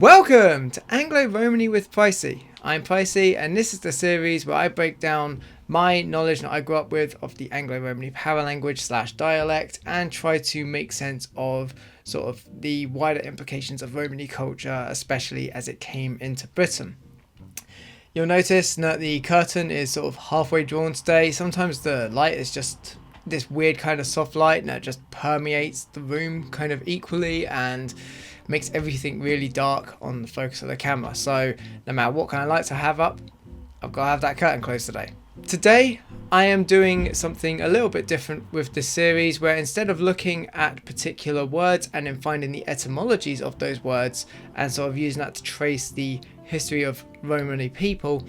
Welcome to Anglo-Romani with Pricey. I'm Pricey, and this is the series where I break down my knowledge that I grew up with of the Anglo-Romani paralanguage / dialect and try to make sense of sort of the wider implications of Romani culture, especially as it came into Britain. You'll notice that the curtain is sort of halfway drawn today. Sometimes the light is just this weird kind of soft light and it just permeates the room kind of equally and makes everything really dark on the focus of the camera. So no matter what kind of lights I have up, I've got to have that curtain closed today. Today I am doing something a little bit different with this series, where instead of looking at particular words and then finding the etymologies of those words and sort of using that to trace the history of Romani people,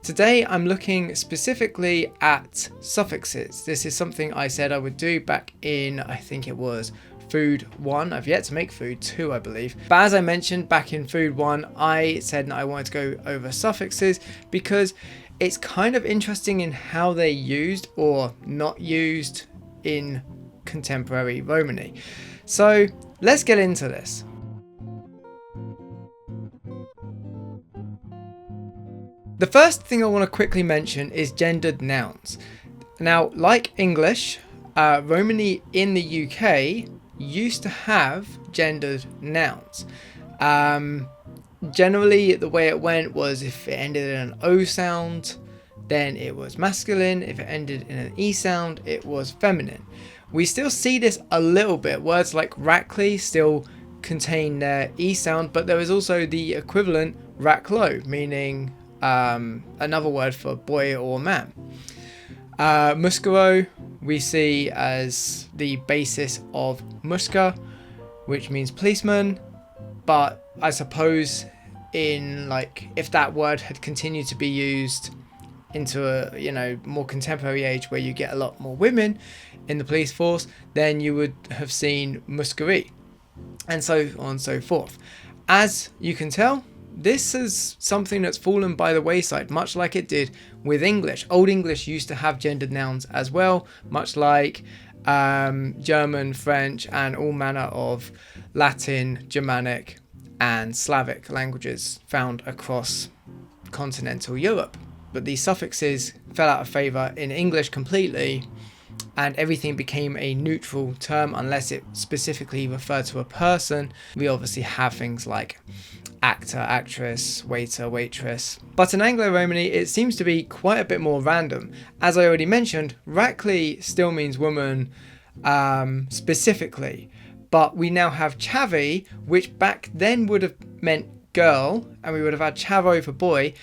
today I'm looking specifically at suffixes. This is something I said I would do back in, I think it was Food 1. I've yet to make Food 2, I believe. But as I mentioned back in Food 1, I said that I wanted to go over suffixes because it's kind of interesting in how they're used or not used in contemporary Romani. So let's get into this. The first thing I want to quickly mention is gendered nouns. Now, like English, Romani in the UK used to have gendered nouns. Generally, the way it went was if it ended in an O sound, then it was masculine. If it ended in an E sound, it was feminine. We still see this a little bit. Words like rackley still contain their E sound, but there is also the equivalent racklow, meaning another word for boy or man. Muscaro we see as the basis of musca, which means policeman, but I suppose in if that word had continued to be used into a more contemporary age where you get a lot more women in the police force, then you would have seen muscari, and so on and so forth. As you can tell, this is something that's fallen by the wayside, much like it did with English. Old English used to have gendered nouns as well, much like German, French, and all manner of Latin, Germanic, and Slavic languages found across continental Europe. But these suffixes fell out of favour in English completely, and everything became a neutral term unless it specifically referred to a person. We obviously have things like actor, actress, waiter, waitress. But in Anglo-Romani, it seems to be quite a bit more random. As I already mentioned, rackley still means woman specifically, but we now have chavi, which back then would have meant girl, and we would have had chavo for boy.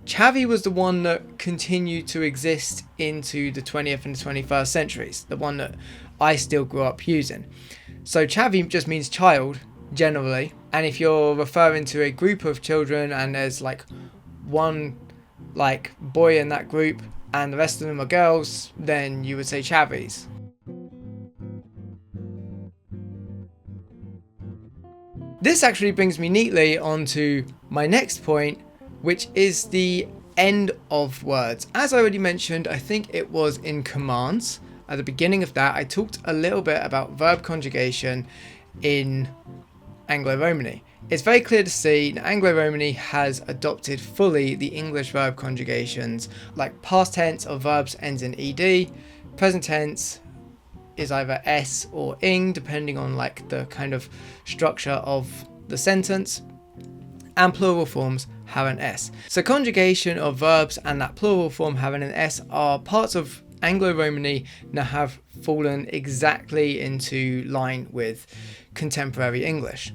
Chavi was the one that continued to exist into the 20th and the 21st centuries, the one that I still grew up using. So chavi just means child, generally, and if you're referring to a group of children and there's one boy in that group and the rest of them are girls, then you would say chavis. This actually brings me neatly onto my next point, which is the end of words. As I already mentioned, I think it was in commands at the beginning of that, I talked a little bit about verb conjugation in Anglo-Romani. It's very clear to see that Anglo-Romani has adopted fully the English verb conjugations, like past tense of verbs ends in ed, present tense is either s or ing, depending on the kind of structure of the sentence, and plural forms have an s. So conjugation of verbs and that plural form having an s are parts of Anglo-Romani that have fallen exactly into line with contemporary English.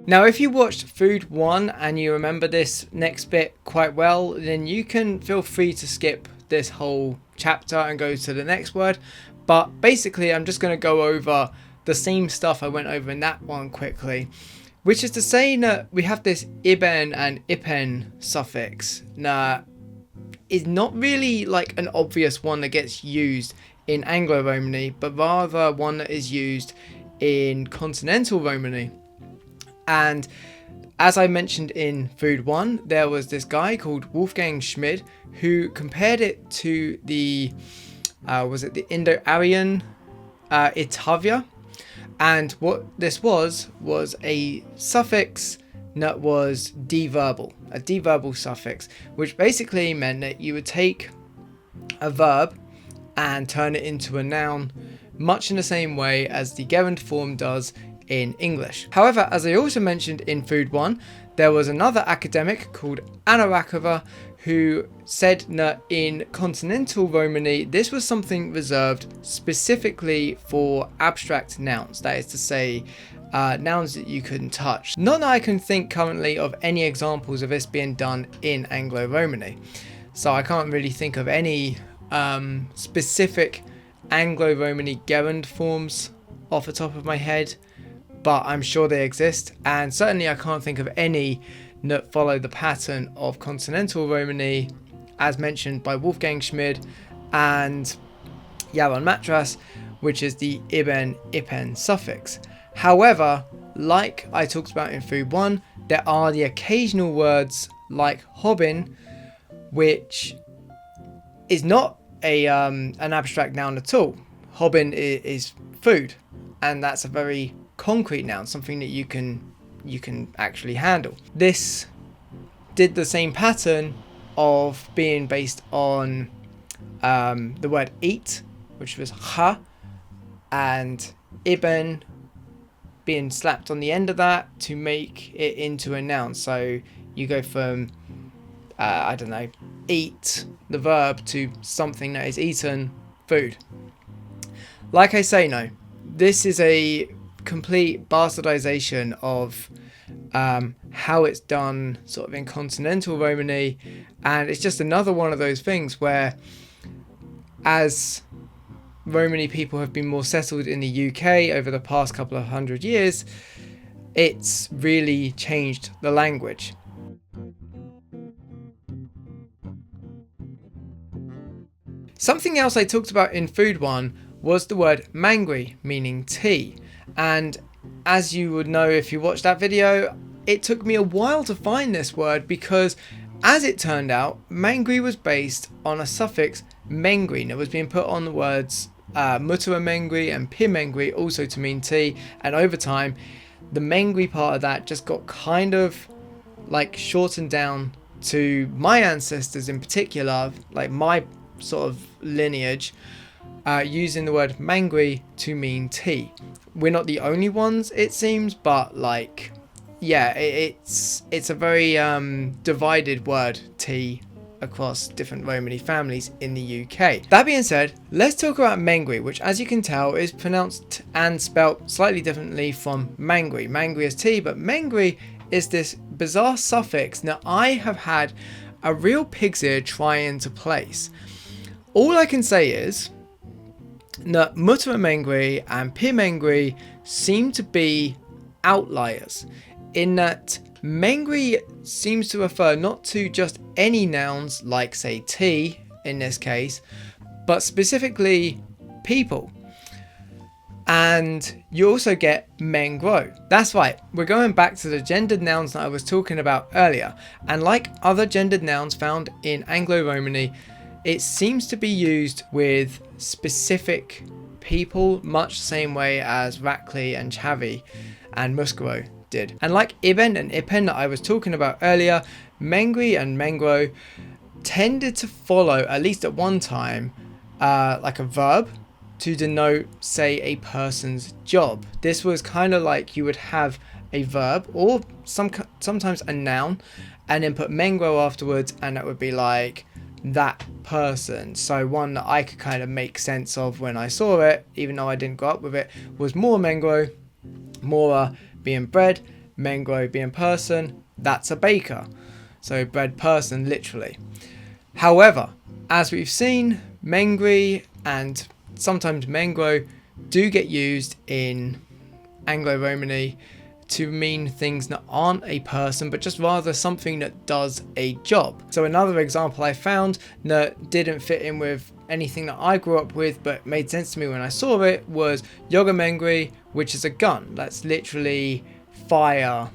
Now, if you watched Food 1 and you remember this next bit quite well, then you can feel free to skip this whole chapter and go to the next word. But basically, I'm just going to go over the same stuff I went over in that one quickly, which is to say that we have this iben and ipen suffix that is not really an obvious one that gets used in Anglo-Romani, but rather one that is used in continental Romani. And as I mentioned in Food 1, there was this guy called Wolfgang Schmid who compared it to the Indo-Aryan Itavia, And what this was a suffix that was deverbal, a deverbal suffix, which basically meant that you would take a verb and turn it into a noun, much in the same way as the gerund form does in English. However, as I also mentioned in Food 1, there was another academic called Anna who said that in continental Romany, this was something reserved specifically for abstract nouns, that is to say, nouns that you couldn't touch. Not that I can think currently of any examples of this being done in Anglo-Romani, so I can't really think of any specific Anglo-Romani gerund forms off the top of my head, but I'm sure they exist, and certainly I can't think of any that follow the pattern of continental Romani as mentioned by Wolfgang Schmid and Yaron Matras, which is the iben ipen suffix. However, like I talked about in Food 1, there are the occasional words like hobin, which is not an abstract noun at all. Hobin is food, and that's a very concrete noun, something that you can actually handle. This did the same pattern of being based on the word eat, which was ha, and iben being slapped on the end of that to make it into a noun. So you go from I don't know, eat, the verb, to something that is eaten, food. Like I say, no, this is a complete bastardization of how it's done sort of in continental Romani, and it's just another one of those things where, as Romani people have been more settled in the UK over the past couple of hundred years, it's really changed the language. Something else I talked about in Food 1 was the word Mengri, meaning tea. And as you would know if you watched that video, it took me a while to find this word because, as it turned out, Mengri was based on a suffix Mengri that was being put on the words mutter Mengri and pi Mengri, also to mean tea. And over time, the Mengri part of that just got kind of like shortened down to my ancestors in particular, like my sort of lineage, using the word Mengri to mean tea. We're not the only ones, it seems, but like, yeah, it's a very divided word, tea, across different Romani families in the UK. That being said, let's talk about Mengri, which, as you can tell, is pronounced and spelt slightly differently from Mengri. Mengri is tea, but Mengri is this bizarre suffix that I have had a real pig's ear trying to place. All I can say is that mutter Mengri and pi Mengri seem to be outliers, in that Mengri seems to refer not to just any nouns like, say, tea in this case, but specifically people. And you also get Mengro. That's right, we're going back to the gendered nouns that I was talking about earlier. And like other gendered nouns found in Anglo-Romani, it seems to be used with specific people, much the same way as Rackley and Chavi and Mengro did. And like iben and ipen that I was talking about earlier, Mengri and Mengro tended to follow, at least at one time, like a verb to denote, say, a person's job. This was kind of like you would have a verb or sometimes a noun and then put Mengro afterwards, and that would be like that person. So one that I could kind of make sense of when I saw it, even though I didn't grow up with it, was more Mengro, Mora being bread, Mengro being person, that's a baker. So bread person, literally. However, as we've seen, Mengri and sometimes Mengro do get used in Anglo-Romani to mean things that aren't a person, but just rather something that does a job. So another example I found that didn't fit in with anything that I grew up with, but made sense to me when I saw it, was Yoga Mengri, which is a gun. That's literally fire,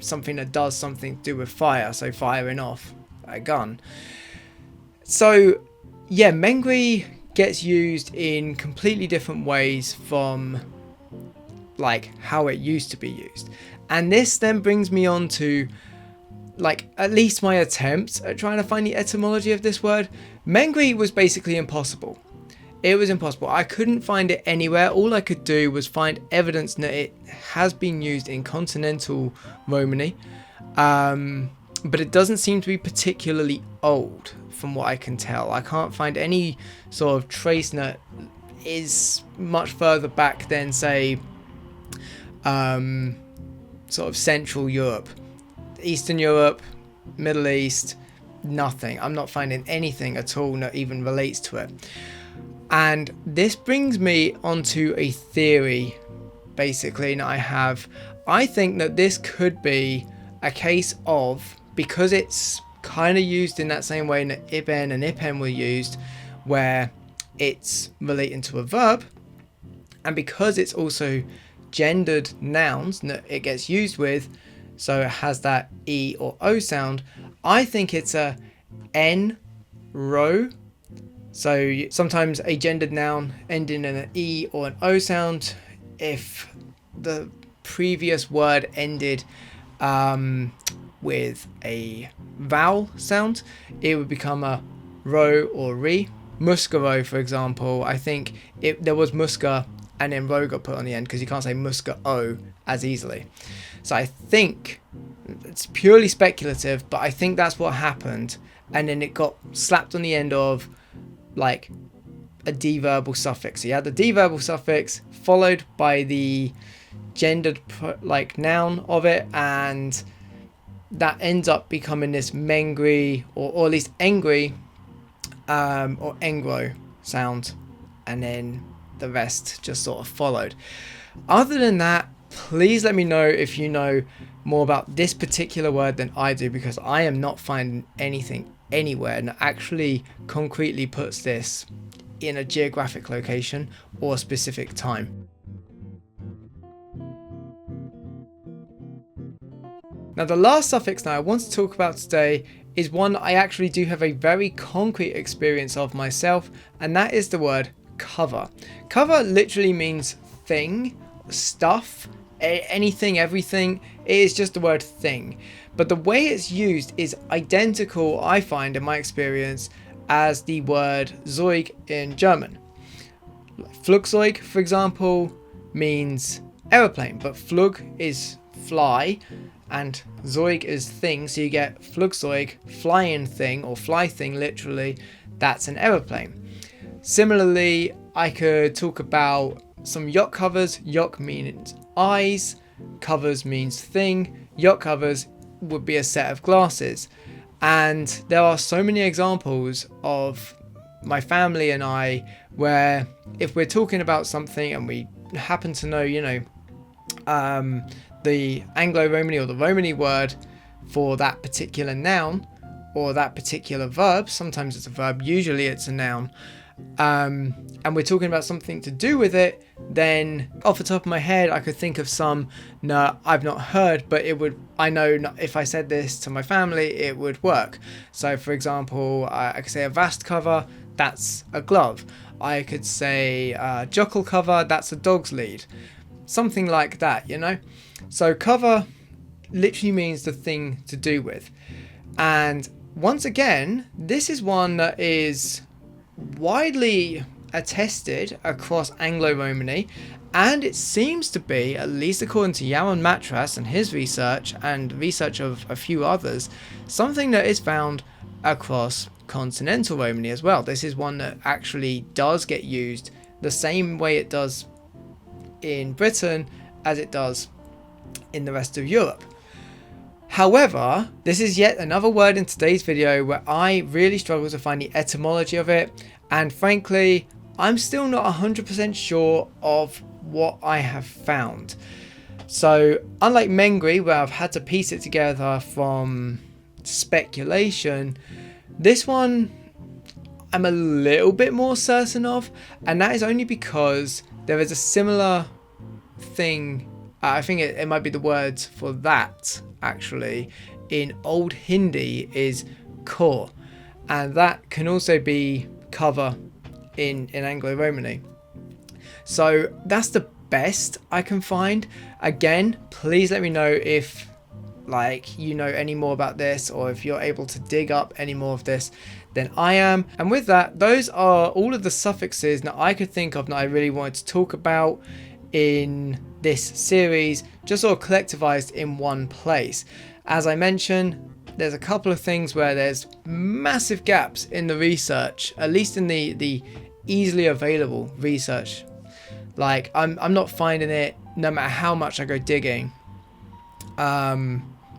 something that does something to do with fire, so firing off a gun. So yeah, Mengri gets used in completely different ways from like how it used to be used. And this then brings me on to like at least my attempts at trying to find the etymology of this word. Mengri was basically impossible. It was impossible. I couldn't find it anywhere. All I could do was find evidence that it has been used in continental Romany, but it doesn't seem to be particularly old from what I can tell. I can't find any sort of trace that is much further back than, say, sort of Central Europe, Eastern Europe, Middle East, nothing. I'm not finding anything at all that even relates to it. And this brings me onto a theory, basically, that I have. I think that this could be a case of, because it's kind of used in that same way that iben and ipen were used, where it's relating to a verb, and because it's also gendered nouns that it gets used with, so it has that E or O sound, I think it's a N-ro. So sometimes a gendered noun ending in an E or an O sound, if the previous word ended with a vowel sound, it would become a ro or re. Muscaro, for example, I think there was musca and then ro got put on the end because you can't say musca o as easily. So I think it's purely speculative, but I think that's what happened, and then it got slapped on the end of like a deverbal suffix. So you had the deverbal suffix followed by the gendered like noun of it, and that ends up becoming this Mengri or at least Engri or Mengro sound, and then the rest just sort of followed. Other than that, please let me know if you know more about this particular word than I do, because I am not finding anything anywhere and actually concretely puts this in a geographic location or a specific time. Now the last suffix that I want to talk about today is one I actually do have a very concrete experience of myself, and that is the word cover. Cover literally means thing, stuff, anything, everything. It is just the word thing. But the way it's used is identical, I find, in my experience, as the word zeug in German. Flugzeug, for example, means aeroplane, but Flug is fly and zeug is thing, so you get Flugzeug, flying thing, or fly thing literally, that's an aeroplane. Similarly, I could talk about some yacht covers. Yacht means eyes, covers means thing. Yacht covers would be a set of glasses. And there are so many examples of my family and I where if we're talking about something and we happen to know, the Angloromani or the Romany word for that particular noun or that particular verb, sometimes it's a verb, usually it's a noun, and we're talking about something to do with it, then off the top of my head I could think of some I've not heard, but I know if I said this to my family it would work. So for example, I could say a vast cover, that's a glove. I could say jockle cover, that's a dog's lead. Something like that, So cover literally means the thing to do with. And once again, this is one that is widely attested across Anglo-Romani, and it seems to be, at least according to Yaron Matras and his research and research of a few others, something that is found across continental Romani as well. This is one that actually does get used the same way it does in Britain as it does in the rest of Europe. However, this is yet another word in today's video where I really struggle to find the etymology of it, and frankly I'm still not 100% sure of what I have found. So unlike Mengri, where I've had to piece it together from speculation, this one I'm a little bit more certain of, and that is only because there is a similar thing, I think it might be the words for that actually, in Old Hindi is kor, and that can also be cover in Anglo-Romani. So that's the best I can find. Again, please let me know if like you know any more about this, or if you're able to dig up any more of this than I am. And with that, those are all of the suffixes that I could think of that I really wanted to talk about in this series, just sort of collectivized in one place. As I mentioned, there's a couple of things where there's massive gaps in the research, at least in the easily available research. Like I'm not finding it no matter how much I go digging.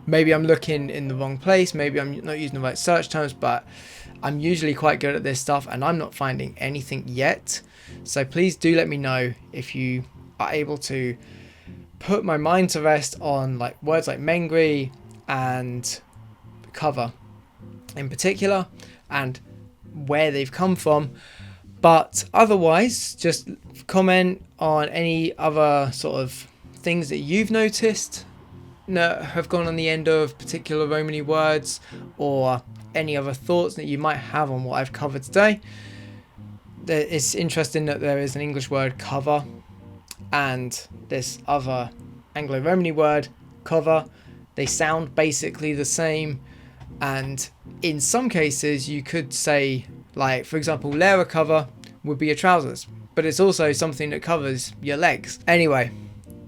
Maybe I'm looking in the wrong place, maybe I'm not using the right search terms, but I'm usually quite good at this stuff and I'm not finding anything yet. So please do let me know if you are able to put my mind to rest on like words like Mengri and Kuvva in particular and where they've come from. But otherwise, just comment on any other sort of things that you've noticed that have gone on the end of particular Romany words, or any other thoughts that you might have on what I've covered today. It's interesting that there is an English word cover and this other Anglo-Romany word cover. They sound basically the same, and in some cases you could say, like for example, layer cover would be your trousers, but it's also something that covers your legs. Anyway,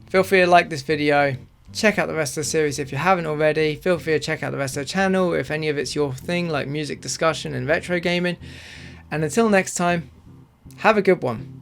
feel free to like this video. Check out the rest of the series if you haven't already. Feel free to check out the rest of the channel if any of it's your thing, like music discussion and retro gaming. And until next time, have a good one.